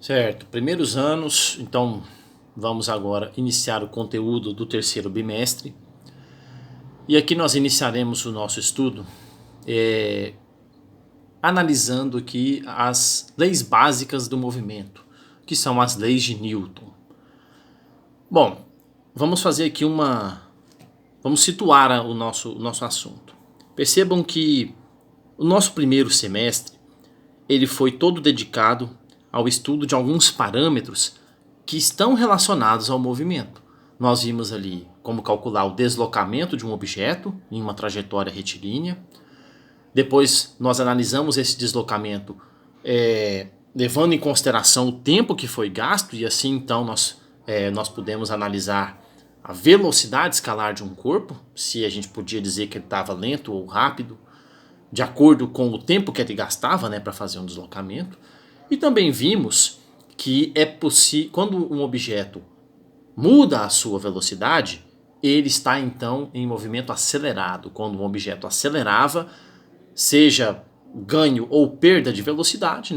Certo, primeiros anos, então vamos agora iniciar o conteúdo do terceiro bimestre. E aqui nós iniciaremos o nosso estudo analisando aqui as leis básicas do movimento, que são as leis de Newton. Bom, vamos fazer aqui vamos situar o nosso assunto. Percebam que o nosso primeiro semestre, ele foi todo dedicado ao estudo de alguns parâmetros que estão relacionados ao movimento. Nós vimos ali como calcular o deslocamento de um objeto em uma trajetória retilínea. Depois nós analisamos esse deslocamento levando em consideração o tempo que foi gasto, e assim então nós pudemos analisar a velocidade escalar de um corpo, se a gente podia dizer que ele estava lento ou rápido, de acordo com o tempo que ele gastava para fazer um deslocamento. E também vimos que é possível, quando um objeto muda a sua velocidade, ele está então em movimento acelerado. Quando um objeto acelerava, seja ganho ou perda de velocidade,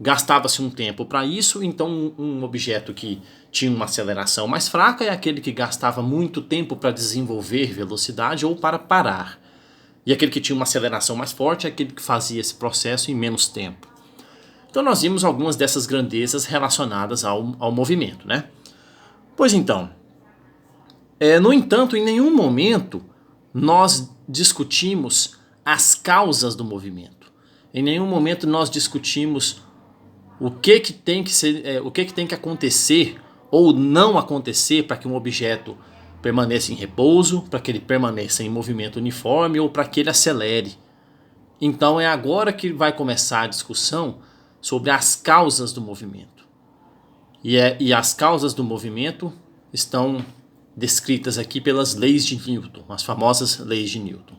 gastava-se um tempo para isso. Então um objeto que tinha uma aceleração mais fraca é aquele que gastava muito tempo para desenvolver velocidade ou para parar. E aquele que tinha uma aceleração mais forte é aquele que fazia esse processo em menos tempo. Então nós vimos algumas dessas grandezas relacionadas ao movimento, Pois então, no entanto, em nenhum momento nós discutimos as causas do movimento. Em nenhum momento nós discutimos o que tem que ser, o que tem que acontecer ou não acontecer para que um objeto permaneça em repouso, para que ele permaneça em movimento uniforme ou para que ele acelere. Então é agora que vai começar a discussão sobre as causas do movimento. E as causas do movimento estão descritas aqui pelas leis de Newton, as famosas leis de Newton.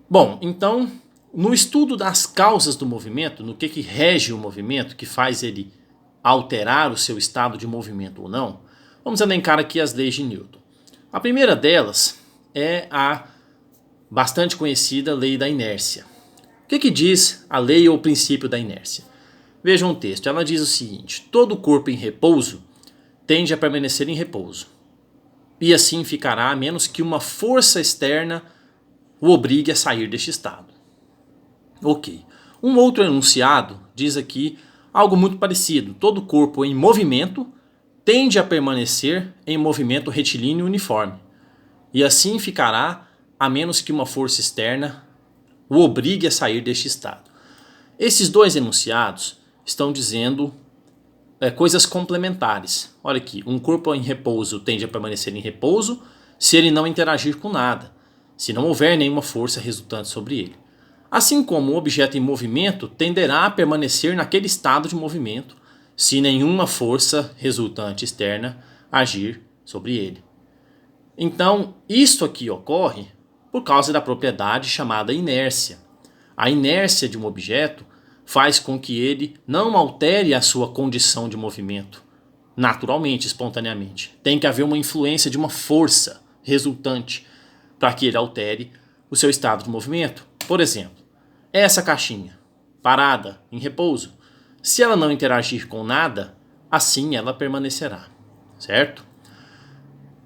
Bom, então, no estudo das causas do movimento, no que rege o movimento, que faz ele alterar o seu estado de movimento ou não, vamos elencar aqui as leis de Newton. A primeira delas é a bastante conhecida lei da inércia. O que diz a lei ou o princípio da inércia? Vejam o texto, ela diz o seguinte: todo corpo em repouso tende a permanecer em repouso, e assim ficará a menos que uma força externa o obrigue a sair deste estado. Ok. Um outro enunciado diz aqui algo muito parecido: todo corpo em movimento tende a permanecer em movimento retilíneo uniforme, e assim ficará a menos que uma força externa o obrigue a sair deste estado. Esses dois enunciados estão dizendo coisas complementares. Olha aqui, um corpo em repouso tende a permanecer em repouso se ele não interagir com nada, se não houver nenhuma força resultante sobre ele. Assim como um objeto em movimento tenderá a permanecer naquele estado de movimento se nenhuma força resultante externa agir sobre ele. Então, isto aqui ocorre por causa da propriedade chamada inércia. A inércia de um objeto faz com que ele não altere a sua condição de movimento naturalmente, espontaneamente. Tem que haver uma influência de uma força resultante para que ele altere o seu estado de movimento. Por exemplo, essa caixinha parada, em repouso, se ela não interagir com nada, assim ela permanecerá, certo?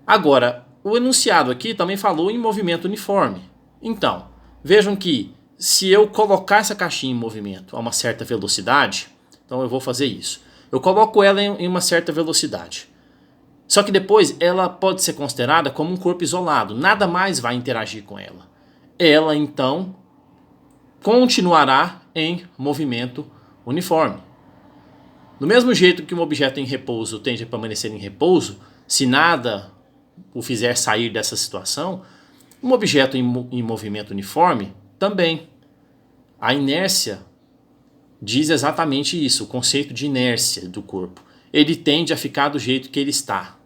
Agora, o enunciado aqui também falou em movimento uniforme. Então, vejam que se eu colocar essa caixinha em movimento a uma certa velocidade, então eu vou fazer isso. Eu coloco ela em uma certa velocidade. Só que depois ela pode ser considerada como um corpo isolado. Nada mais vai interagir com ela. Ela então continuará em movimento uniforme. Do mesmo jeito que um objeto em repouso tende a permanecer em repouso, se nada o fizer sair dessa situação, um objeto em movimento uniforme também. A inércia diz exatamente isso, o conceito de inércia do corpo. Ele tende a ficar do jeito que ele está.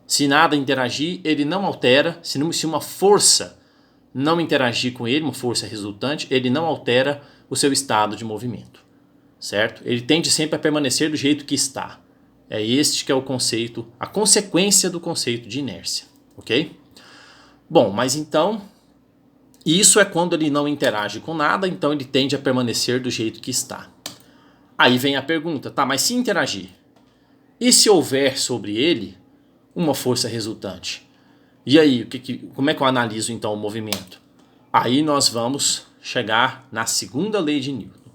Se nada interagir, ele não altera. Se uma força não interagir com ele, uma força resultante, ele não altera o seu estado de movimento, certo? Ele tende sempre a permanecer do jeito que está. É este que é o conceito, a consequência do conceito de inércia, ok? Bom, mas então, isso é quando ele não interage com nada, então ele tende a permanecer do jeito que está. Aí vem a pergunta, tá, mas se interagir? E se houver sobre ele uma força resultante? E aí, como é que eu analiso então o movimento? Aí nós vamos chegar na segunda lei de Newton.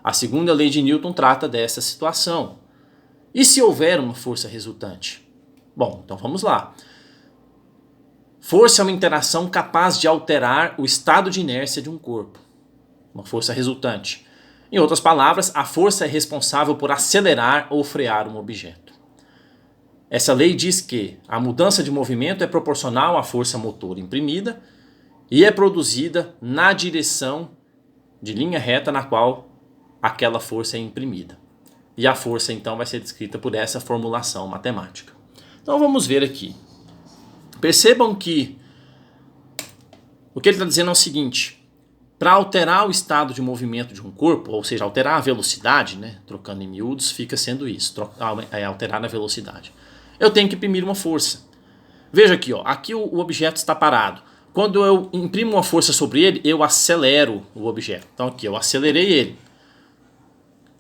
A segunda lei de Newton trata dessa situação. E se houver uma força resultante? Bom, então vamos lá. Força é uma interação capaz de alterar o estado de inércia de um corpo. Uma força resultante. Em outras palavras, a força é responsável por acelerar ou frear um objeto. Essa lei diz que a mudança de movimento é proporcional à força motora imprimida e é produzida na direção de linha reta na qual aquela força é imprimida. E a força então vai ser descrita por essa formulação matemática. Então vamos ver aqui. Percebam que o que ele está dizendo é o seguinte: para alterar o estado de movimento de um corpo, ou seja, alterar a velocidade, né, trocando em miúdos, fica sendo isso, alterar a velocidade. Eu tenho que imprimir uma força. Veja aqui, ó, aqui o objeto está parado. Quando eu imprimo uma força sobre ele, eu acelero o objeto. Então aqui eu acelerei ele.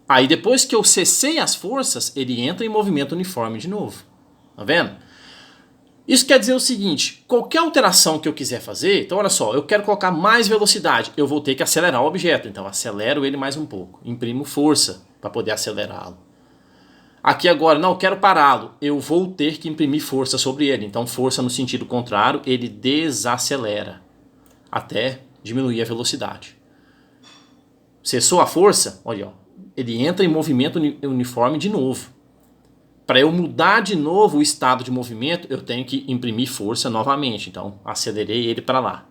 Aí depois que eu cessei as forças, ele entra em movimento uniforme de novo. Tá vendo? Isso quer dizer o seguinte: qualquer alteração que eu quiser fazer, então olha só, eu quero colocar mais velocidade, eu vou ter que acelerar o objeto. Então acelero ele mais um pouco, imprimo força para poder acelerá-lo. Aqui agora, não, eu quero pará-lo, eu vou ter que imprimir força sobre ele. Então força no sentido contrário, ele desacelera até diminuir a velocidade. Cessou a força, olha, ó, ele entra em movimento uniforme de novo. Para eu mudar de novo o estado de movimento, eu tenho que imprimir força novamente. Então acelerei ele para lá.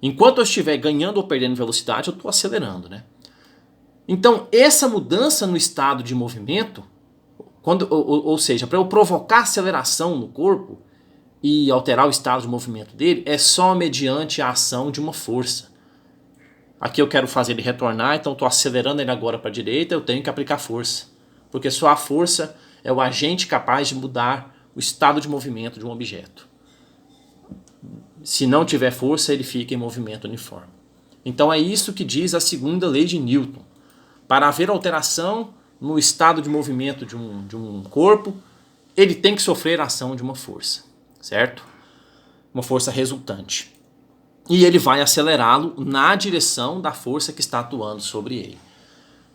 Enquanto eu estiver ganhando ou perdendo velocidade, eu estou acelerando, né? Então essa mudança no estado de movimento, ou seja, para eu provocar aceleração no corpo e alterar o estado de movimento dele, é só mediante a ação de uma força. Aqui eu quero fazer ele retornar, então estou acelerando ele agora para a direita, eu tenho que aplicar força. Porque só a força é o agente capaz de mudar o estado de movimento de um objeto. Se não tiver força, ele fica em movimento uniforme. Então é isso que diz a segunda lei de Newton. Para haver alteração no estado de movimento de um corpo, ele tem que sofrer a ação de uma força, certo? Uma força resultante. E ele vai acelerá-lo na direção da força que está atuando sobre ele,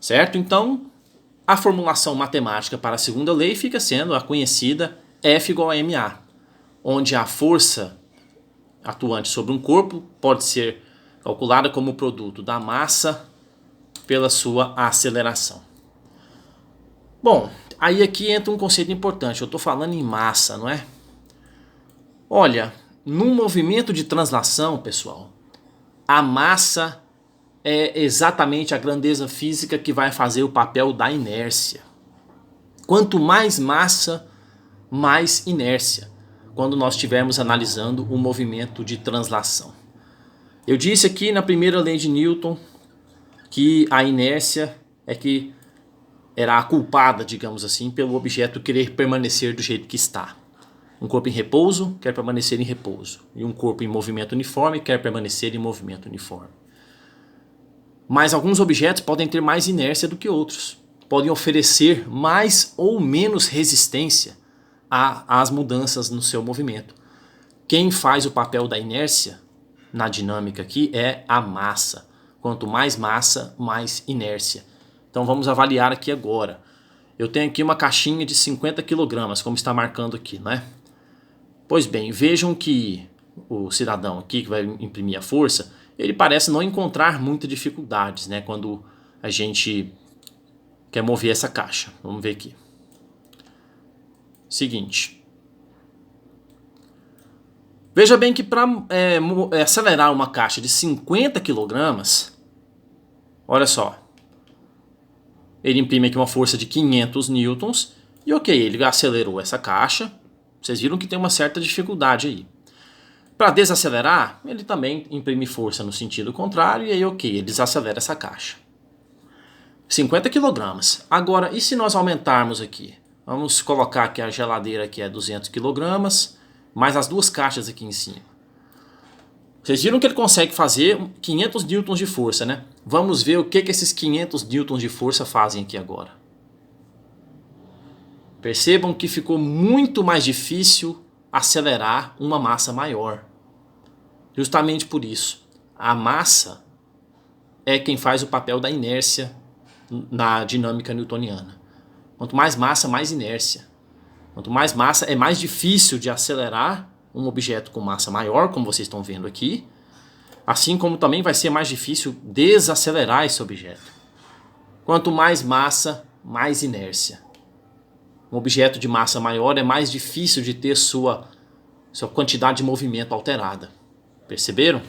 certo? Então, a formulação matemática para a segunda lei fica sendo a conhecida F igual a ma, onde a força atuante sobre um corpo pode ser calculada como produto da massa pela sua aceleração. Bom, aí aqui entra um conceito importante, eu estou falando em massa, não é? Olha, num movimento de translação, pessoal, a massa é exatamente a grandeza física que vai fazer o papel da inércia. Quanto mais massa, mais inércia, quando nós estivermos analisando o movimento de translação. Eu disse aqui na primeira lei de Newton que a inércia é que era a culpada, digamos assim, pelo objeto querer permanecer do jeito que está. Um corpo em repouso quer permanecer em repouso, e um corpo em movimento uniforme quer permanecer em movimento uniforme. Mas alguns objetos podem ter mais inércia do que outros, podem oferecer mais ou menos resistência às mudanças no seu movimento. Quem faz o papel da inércia na dinâmica aqui é a massa. Quanto mais massa, mais inércia. Então vamos avaliar aqui agora. Eu tenho aqui uma caixinha de 50 kg, como está marcando aqui, né? Pois bem, vejam que o cidadão aqui que vai imprimir a força, ele parece não encontrar muitas dificuldades, né? Quando a gente quer mover essa caixa. Vamos ver aqui. Seguinte. Veja bem que para acelerar uma caixa de 50 kg, olha só. Ele imprime aqui uma força de 500 newtons e ok, ele acelerou essa caixa. Vocês viram que tem uma certa dificuldade aí. Para desacelerar, ele também imprime força no sentido contrário e aí ok, ele desacelera essa caixa. 50 kg. Agora, e se nós aumentarmos aqui? Vamos colocar que a geladeira aqui é 200 kg, mais as duas caixas aqui em cima. Vocês viram que ele consegue fazer 500 newtons de força, né? Vamos ver o que esses 500 newtons de força fazem aqui agora. Percebam que ficou muito mais difícil acelerar uma massa maior. Justamente por isso. A massa é quem faz o papel da inércia na dinâmica newtoniana. Quanto mais massa, mais inércia. Quanto mais massa, é mais difícil de acelerar um objeto com massa maior, como vocês estão vendo aqui. Assim como também vai ser mais difícil desacelerar esse objeto. Quanto mais massa, mais inércia. Um objeto de massa maior é mais difícil de ter sua quantidade de movimento alterada. Perceberam?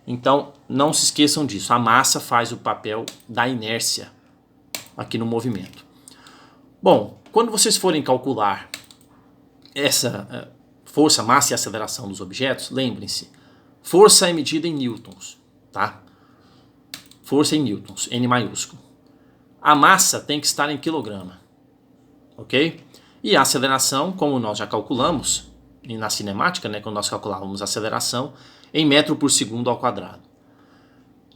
Então, não se esqueçam disso. A massa faz o papel da inércia aqui no movimento. Bom, quando vocês forem calcular essa força, massa e aceleração dos objetos, lembrem-se, força é medida em newtons, tá? Força em newtons, N maiúsculo. A massa tem que estar em quilograma, ok? E a aceleração, como nós já calculamos, e na cinemática, né, quando nós calculávamos a aceleração, em metro por segundo ao quadrado.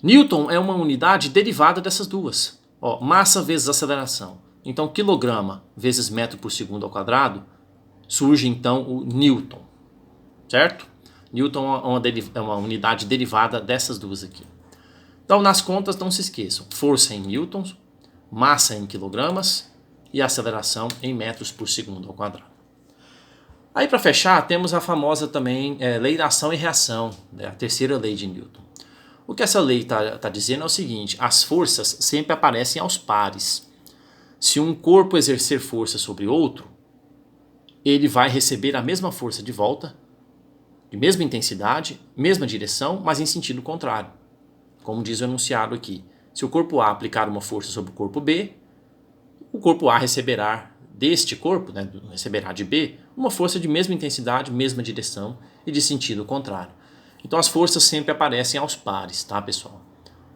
Newton é uma unidade derivada dessas duas. Ó, massa vezes aceleração. Então, quilograma vezes metro por segundo ao quadrado, surge então o Newton. Certo? Newton é uma unidade derivada dessas duas aqui. Então, nas contas, não se esqueçam. Força em newtons, massa em quilogramas e aceleração em metros por segundo ao quadrado. Aí, para fechar, temos a famosa também lei da ação e reação, né, a terceira lei de Newton. O que essa lei está dizendo é o seguinte: as forças sempre aparecem aos pares. Se um corpo exercer força sobre outro, ele vai receber a mesma força de volta, de mesma intensidade, mesma direção, mas em sentido contrário. Como diz o enunciado aqui. Se o corpo A aplicar uma força sobre o corpo B, o corpo A receberá deste corpo, né, receberá de B, uma força de mesma intensidade, mesma direção e de sentido contrário. Então as forças sempre aparecem aos pares, tá, pessoal?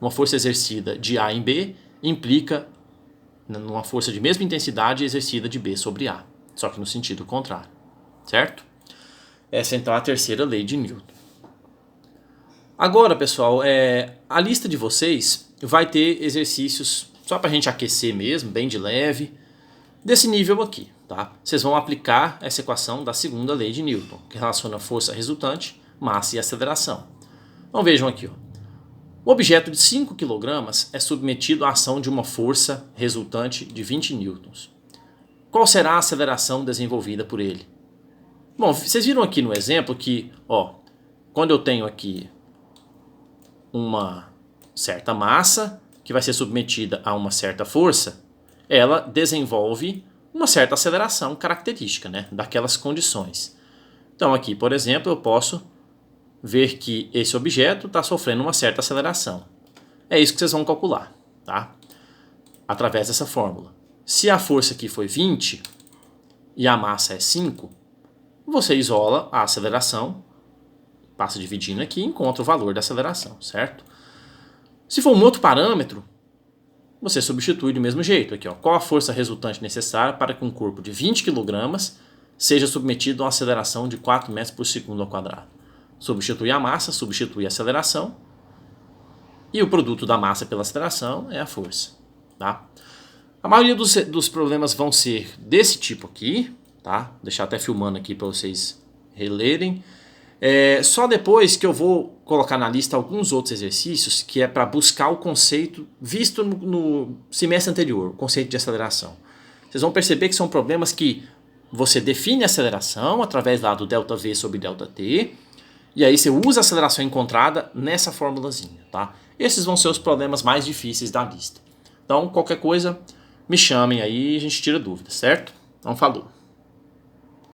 Uma força exercida de A em B implica numa força de mesma intensidade exercida de B sobre A, só que no sentido contrário, certo? Essa então é a terceira lei de Newton. Agora, pessoal, a lista de vocês vai ter exercícios só para a gente aquecer mesmo, bem de leve, desse nível aqui, tá? Vocês vão aplicar essa equação da segunda lei de Newton, que relaciona força resultante, massa e aceleração. Então vejam aqui, ó. O objeto de 5 kg é submetido à ação de uma força resultante de 20 newtons. Qual será a aceleração desenvolvida por ele? Bom, vocês viram aqui no exemplo que, ó, quando eu tenho aqui uma certa massa que vai ser submetida a uma certa força, ela desenvolve uma certa aceleração característica, né, daquelas condições. Então aqui, por exemplo, eu posso ver que esse objeto está sofrendo uma certa aceleração. É isso que vocês vão calcular, tá? Através dessa fórmula. Se a força aqui foi 20 e a massa é 5, você isola a aceleração, passa dividindo aqui e encontra o valor da aceleração, certo? Se for um outro parâmetro, você substitui do mesmo jeito. Aqui, ó, qual a força resultante necessária para que um corpo de 20 kg seja submetido a uma aceleração de 4 metros por segundo ao quadrado? Substitui a massa, substitui a aceleração, e o produto da massa pela aceleração é a força. Tá? A maioria dos problemas vão ser desse tipo aqui, tá? Vou deixar até filmando aqui para vocês relerem. Só depois que eu vou colocar na lista alguns outros exercícios que é para buscar o conceito visto no semestre anterior, o conceito de aceleração. Vocês vão perceber que são problemas que você define a aceleração através lá do ΔV sobre ΔT, e aí você usa a aceleração encontrada nessa formulazinha, tá? Esses vão ser os problemas mais difíceis da lista. Então, qualquer coisa, me chamem aí e a gente tira dúvidas, certo? Então, falou!